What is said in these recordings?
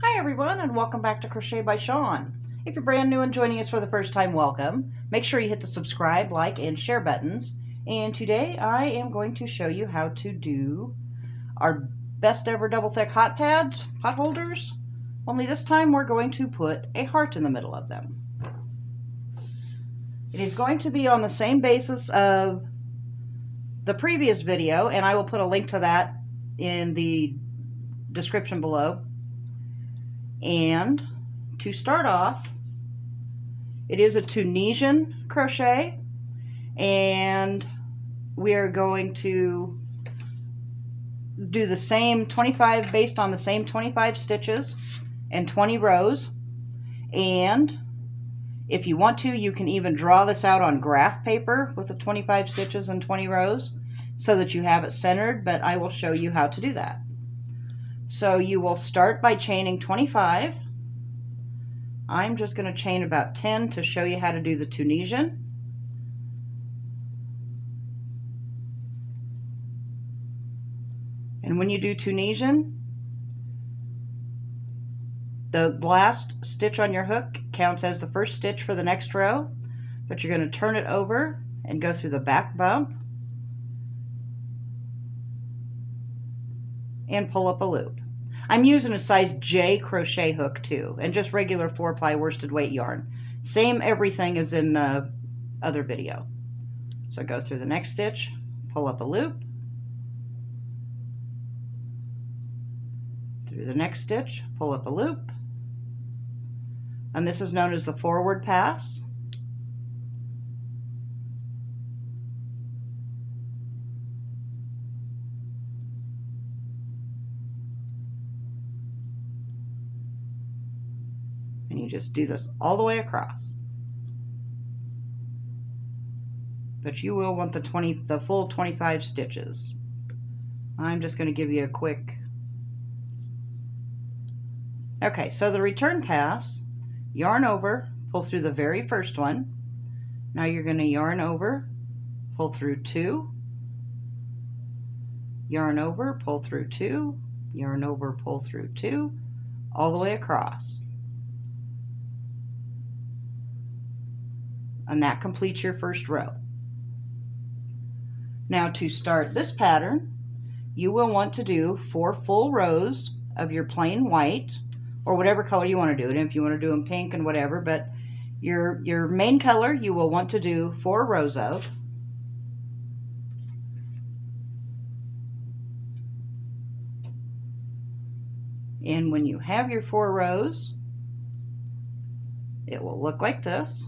Hi everyone, and welcome back to Crochet by Shawn. If you're brand new and joining us for the first time, welcome. Make sure you hit the subscribe, like, and share buttons. And today I am going to show you how to do our best ever double thick hot pads, hot holders. Only this time we're going to put a heart in the middle of them. It is going to be on the same basis of the previous video, and I will put a link to that in the description below. And to start off, it is a Tunisian crochet, and we are going to do the same 25 based on the same 25 stitches and 20 rows. And if you want to, you can even draw this out on graph paper with the 25 stitches and 20 rows so that you have it centered, but I will show you how to do that. So you will start by chaining 25. I'm just going to chain about 10 to show you how to do the Tunisian. And when you do Tunisian, the last stitch on your hook counts as the first stitch for the next row, but you're going to turn it over and go through the back bump and pull up a loop. I'm using a size J crochet hook too, and just regular 4-ply worsted weight yarn. Same everything as in the other video. So go through the next stitch, pull up a loop, through the next stitch, pull up a loop, and this is known as the forward pass. And you just do this all the way across. But you will want the full 25 stitches. I'm just going to give you a quick. Okay, so the return pass, yarn over, pull through the very first one. Now you're going to yarn over, pull through 2, yarn over, pull through 2, yarn over, pull through 2, all the way across. And that completes your first row. Now to start this pattern, you will want to do 4 full rows of your plain white, or whatever color you want to do it in. If you want to do them pink and whatever, but your main color you will want to do 4 rows of. And when you have your 4 rows, it will look like this.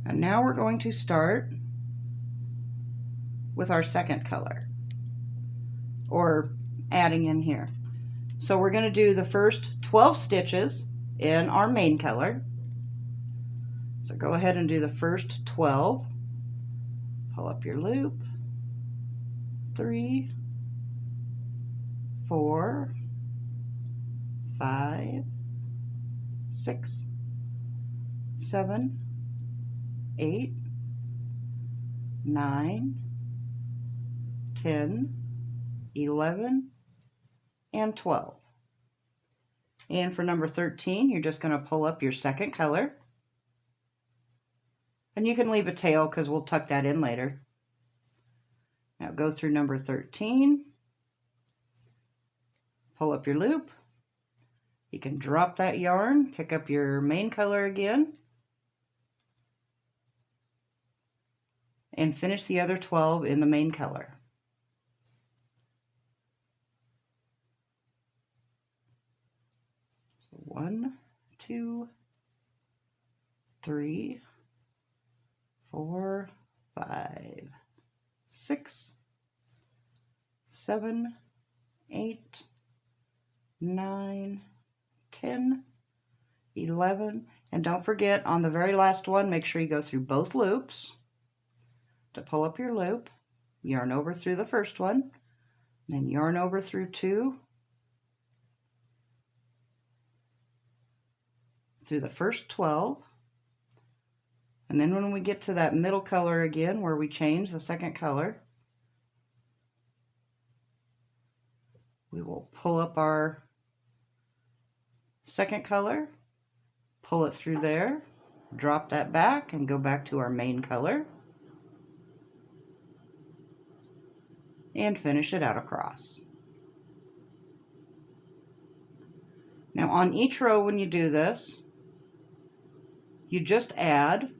And now we're going to start with our second color, or adding in here. So we're going to do the first 12 stitches in our main color. So go ahead and do the first 12. Pull up your loop. 3, 4, 5, 6, 7, 8, 9, 10, 11, and 12. And for number 13, you're just going to pull up your second color. And you can leave a tail because we'll tuck that in later. Now go through number 13, pull up your loop. You can drop that yarn, pick up your main color again, and finish the other 12 in the main color. So 1, 2, 3, 4, 5, 6, 7, 8, 9, 10, 11, and don't forget on the very last one, make sure you go through both loops. To pull up your loop, yarn over through the first one, then yarn over through 2, through the first 12. And then when we get to that middle color again where we change the second color, we will pull up our second color, pull it through there, drop that back, and go back to our main color, and finish it out across. Now on each row when you do this, you just add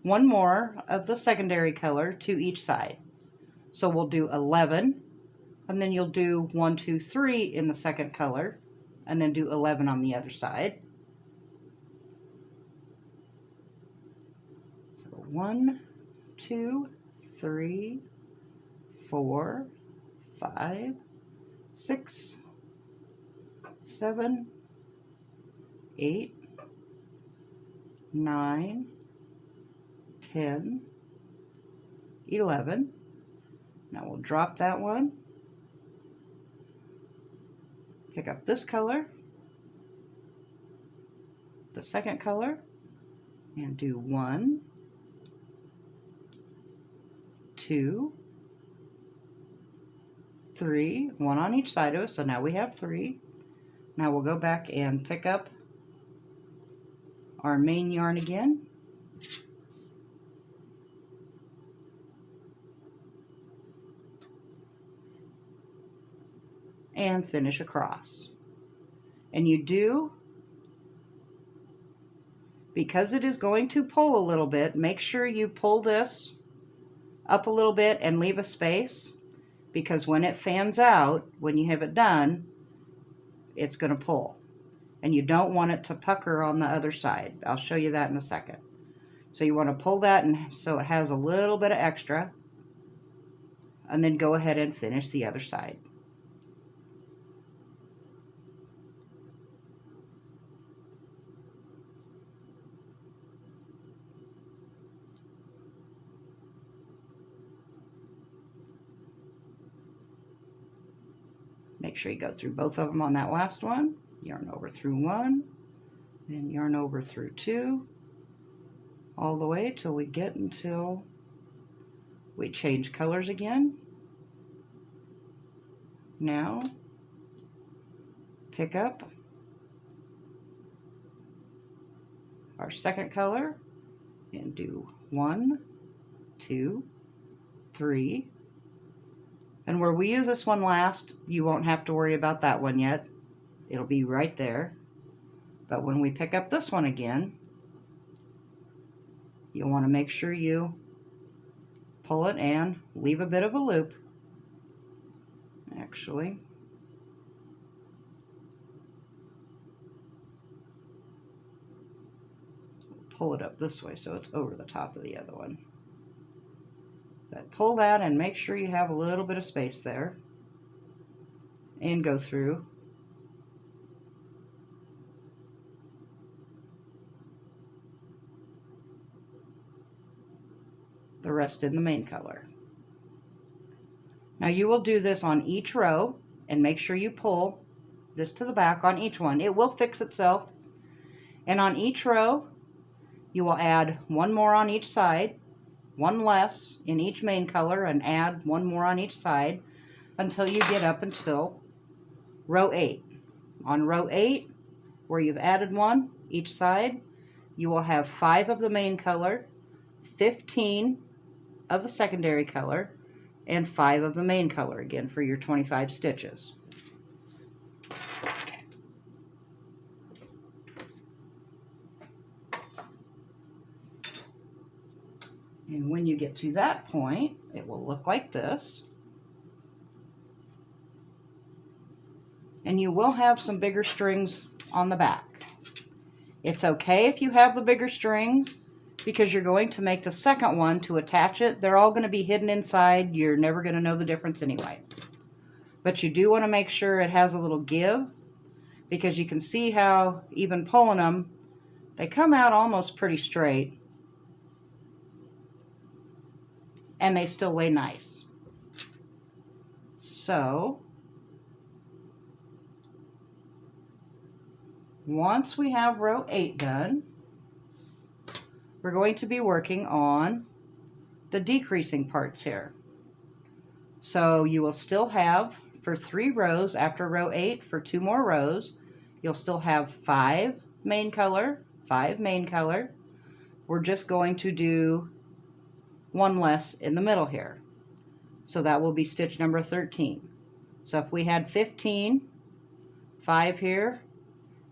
one more of the secondary color to each side. So we'll do 11, and then you'll do 1, 2, 3 in the second color, and then do 11 on the other side. So 1, 2, 3, 4, 5, 6, 7, 8, 9, 10, 11. Now we'll drop that one, pick up this color, the second color, and do 1, 2, 3, 1 on each side of us, so now we have 3. Now we'll go back and pick up our main yarn again, and finish across. And you do, because it is going to pull a little bit, make sure you pull this up a little bit and leave a space, because when it fans out, when you have it done, it's going to pull. And you don't want it to pucker on the other side. I'll show you that in a second. So you want to pull that and so it has a little bit of extra, and then go ahead and finish the other side. Make sure you go through both of them on that last one. Yarn over through 1, then yarn over through 2, all the way till we get until we change colors again. Now, pick up our second color and do 1, 2, 3. And where we use this one last, you won't have to worry about that one yet. It'll be right there. But when we pick up this one again, you'll want to make sure you pull it and leave a bit of a loop. Actually, pull it up this way so it's over the top of the other one. But pull that and make sure you have a little bit of space there, and go through the rest in the main color. Now you will do this on each row, and make sure you pull this to the back on each one. It will fix itself. And on each row you will add one more on each side, one less in each main color, and add one more on each side until you get up until row 8. On row 8, where you've added one each side, you will have 5 of the main color, 15 of the secondary color, and 5 of the main color again for your 25 stitches. And when you get to that point, it will look like this. And you will have some bigger strings on the back. It's okay if you have the bigger strings, because you're going to make the second one to attach it. They're all going to be hidden inside. You're never going to know the difference anyway. But you do want to make sure it has a little give, because you can see how even pulling them, they come out almost pretty straight. And they still lay nice. So once we have row 8 done, we're going to be working on the decreasing parts here. So you will still have, for 3 rows after row 8, for 2 more rows, you'll still have 5 main color, 5 main color. We're just going to do 1 less in the middle here. So that will be stitch number 13. So if we had 15, 5 here,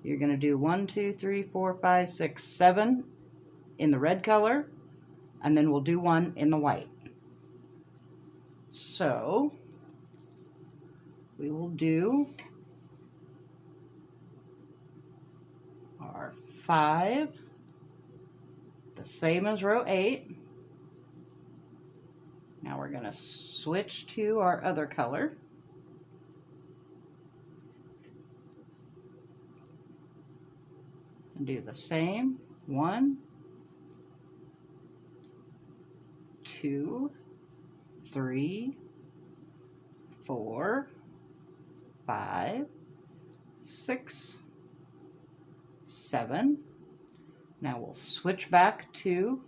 you're going to do 1, 2, 3, 4, 5, 6, 7 in the red color, and then we'll do 1 in the white. So we will do our 5, the same as row 8. Now we're going to switch to our other color. And do the same. 1, 2, 3, 4, 5, 6, 7. Now we'll switch back to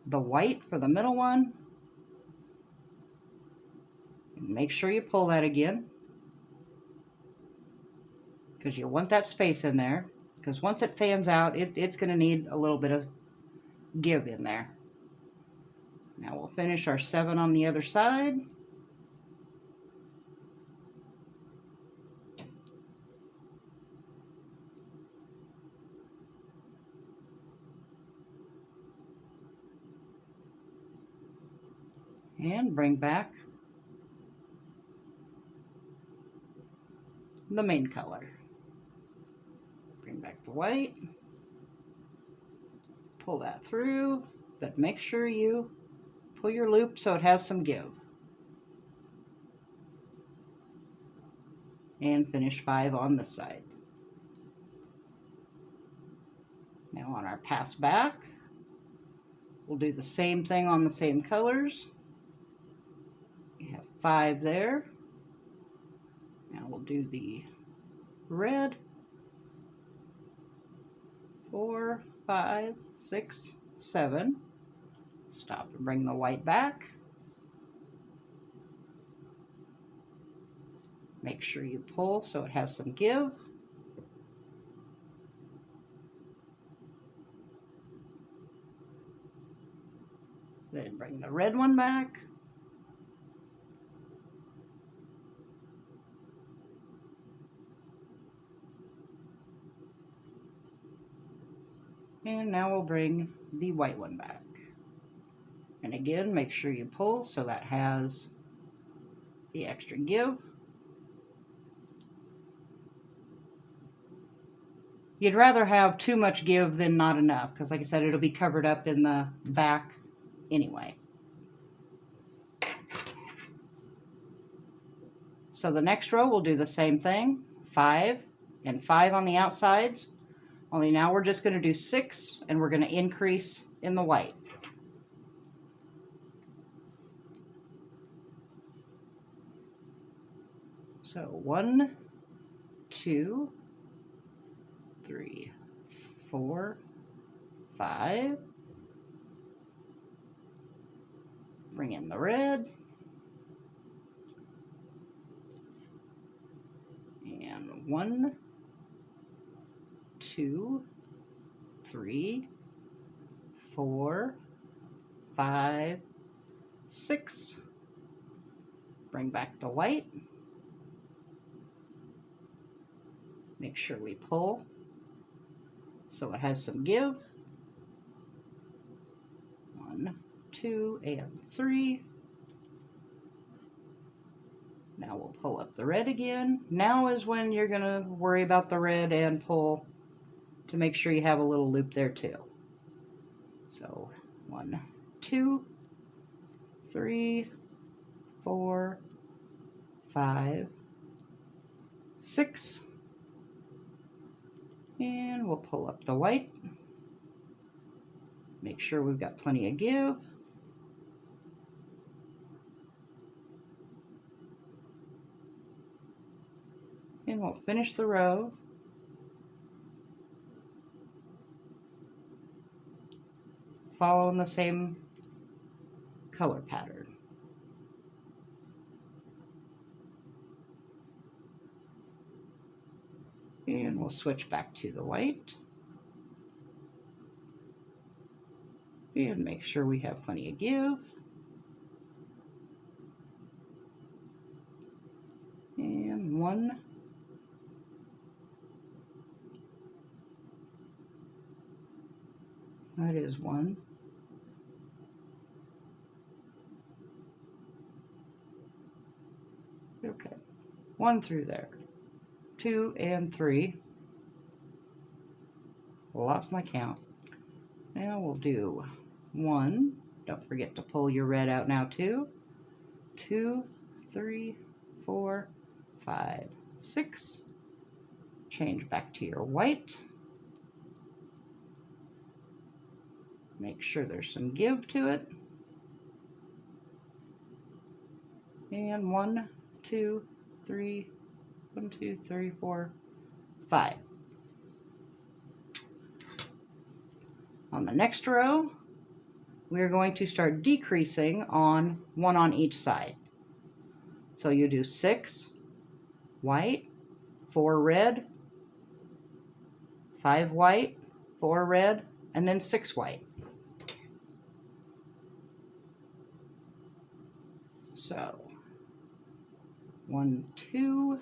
the white for the middle one. Make sure you pull that again, because you want that space in there, because once it fans out, it's going to need a little bit of give in there. Now we'll finish our 7 on the other side. And bring back the main color. Bring back the white. Pull that through, but make sure you pull your loop so it has some give. And finish 5 on this side. Now on our pass back, we'll do the same thing on the same colors. We have 5 there. Now we'll do the red. 4, 5, 6, 7. Stop and bring the white back. Make sure you pull so it has some give. Then bring the red one back. And now we'll bring the white one back. And again, make sure you pull so that has the extra give. You'd rather have too much give than not enough, because like I said, it'll be covered up in the back anyway. So the next row we'll do the same thing, 5 and 5 on the outsides, only now we're just going to do 6 and we're going to increase in the white. So 1, 2, 3, 4, 5. Bring in the red. And 1, 2, 3, 4, 5, 6. Bring back the white. Make sure we pull so it has some give. 1, 2, and 3. Now we'll pull up the red again. Now is when you're going to worry about the red and pull to make sure you have a little loop there too. So 1, 2, 3, 4, 5, 6. And we'll pull up the white. Make sure we've got plenty of give. And we'll finish the row following the same color pattern. And we'll switch back to the white. And make sure we have plenty of give. And one. That is one. Okay, one through there. 2 and 3. Lost my count. Now we'll do 1. Don't forget to pull your red out now too. 2, 3, 4, 5, 6. Change back to your white. Make sure there's some give to it. And 1, 2, 3, 1, 2, 3, 4, 5. On the next row, we are going to start decreasing on 1 on each side. So you do 6 white, 4 red, 5 white, 4 red, and then 6 white. So 1, 2,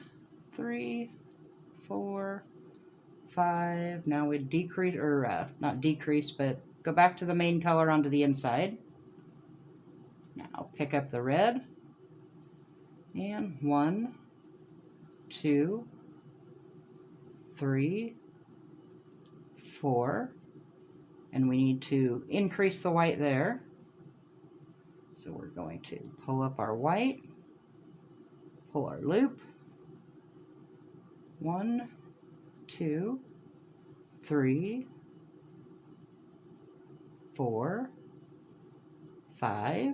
3, 4, 5. Now we decrease, or not decrease, but go back to the main color onto the inside. Now pick up the red. And 1, 2, 3, 4. And we need to increase the white there. So we're going to pull up our white, pull our loop. 1, 2, 3, 4, 5.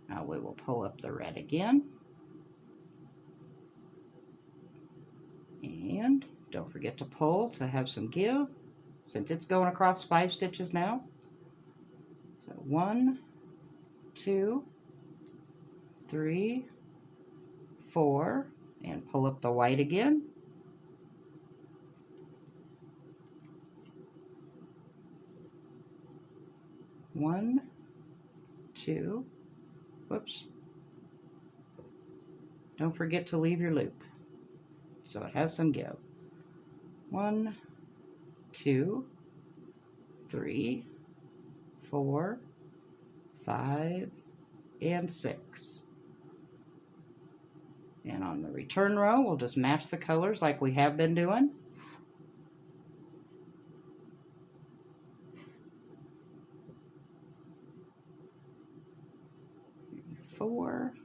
Now we will pull up the red again. And don't forget to pull to have some give, since it's going across 5 stitches now. So 1, 2, 3, 4, and pull up the white again. 1, 2, whoops. Don't forget to leave your loop so it has some give. 1, 2, 3, 4, 5, and 6. And on the return row, we'll just match the colors like we have been doing. Four.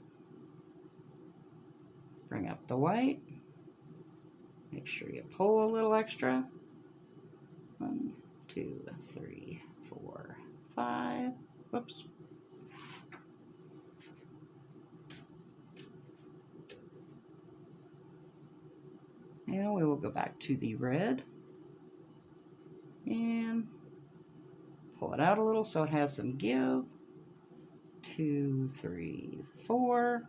Bring up the white. Make sure you pull a little extra. 1, 2, 3, 4, 5. Whoops. Now we will go back to the red and pull it out a little so it has some give. 2, 3, 4.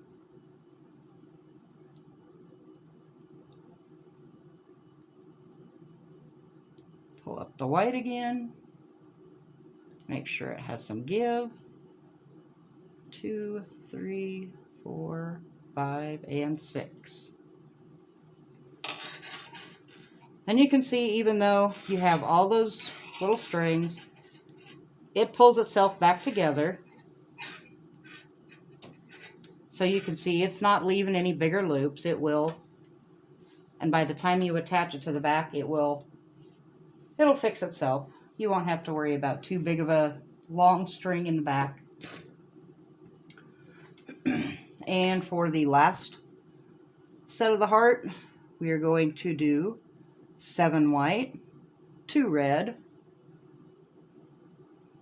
Pull up the white again. Make sure it has some give. 2, 3, 4, 5, and 6. And you can see, even though you have all those little strings, it pulls itself back together. So you can see it's not leaving any bigger loops. It will, and by the time you attach it to the back, it'll fix itself. You won't have to worry about too big of a long string in the back. And for the last set of the heart, we are going to do 7 white, 2 red,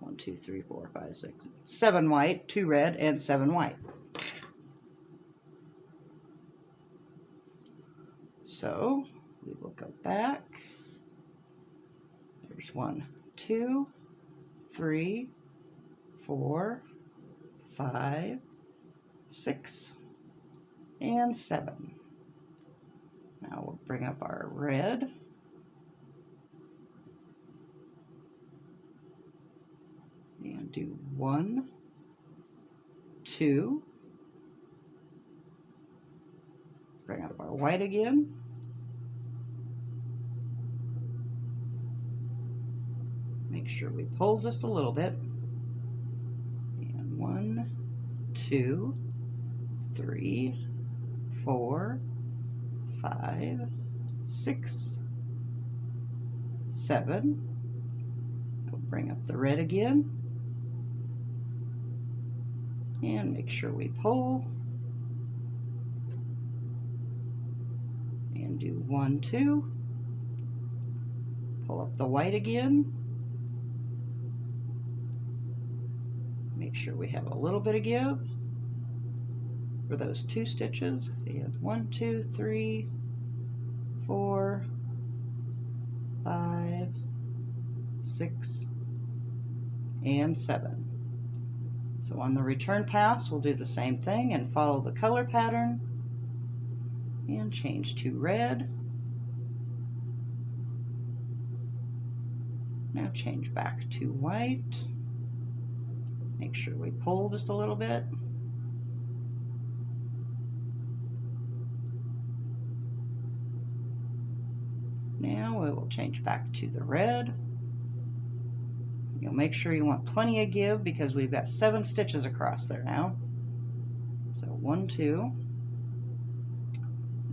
1, 2, 3, 4, 5, 6, 7 white, 2 red, and 7 white. So we will go back. There's 1, 2, 3, 4, 5, 6, and 7. Now we'll bring up our red. And do 1, 2. Bring up our white again. Make sure we pull just a little bit. And 1, 2, 3, 4, 5, 6, 7. We'll bring up the red again. And make sure we pull. And do 1, 2. Pull up the white again. Make sure we have a little bit of give for those 2 stitches. And 1, 2, 3, 4, 5, 6, and 7. So on the return pass, we'll do the same thing and follow the color pattern and change to red. Now change back to white. Make sure we pull just a little bit. Now we will change back to the red. You'll make sure you want plenty of give because we've got 7 stitches across there now. So 1, 2.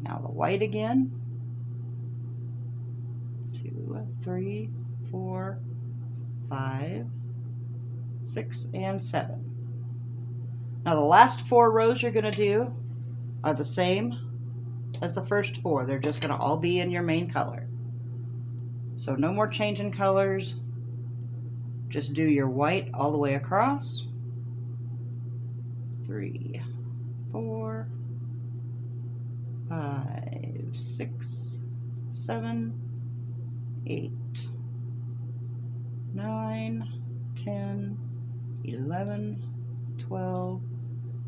Now the white again. 2, 3, 4, 5, 6, and 7. Now the last 4 rows you're going to do are the same as the first 4. They're just going to all be in your main color. So no more changing colors. Just do your white all the way across. 3, 4, 5, 6, 7, 8, 9, 10, 11, 12,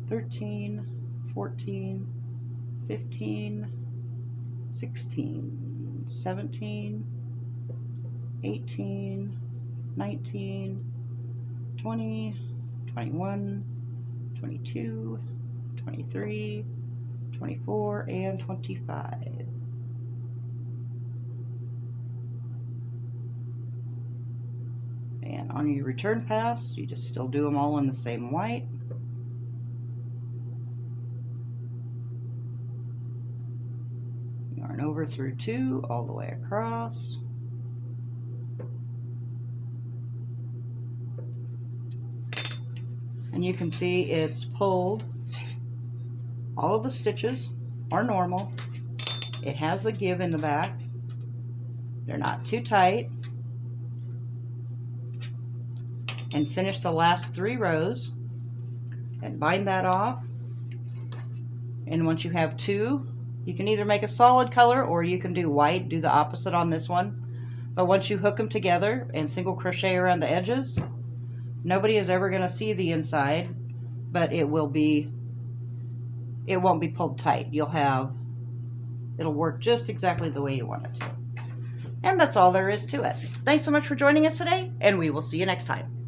13, 14, 15, 16, 17, 18, 19, 20, 21, 22, 23, 24, and 25. And on your return pass, you just still do them all in the same white. Yarn over through 2 all the way across. And you can see it's pulled. All of the stitches are normal. It has the give in the back. They're not too tight. And finish the last 3 rows and bind that off. And once you have 2, you can either make a solid color or you can do white, do the opposite on this one. But once you hook them together and single crochet around the edges, nobody is ever going to see the inside, but it won't be pulled tight. It'll work just exactly the way you want it to. And that's all there is to it. Thanks so much for joining us today, and we will see you next time.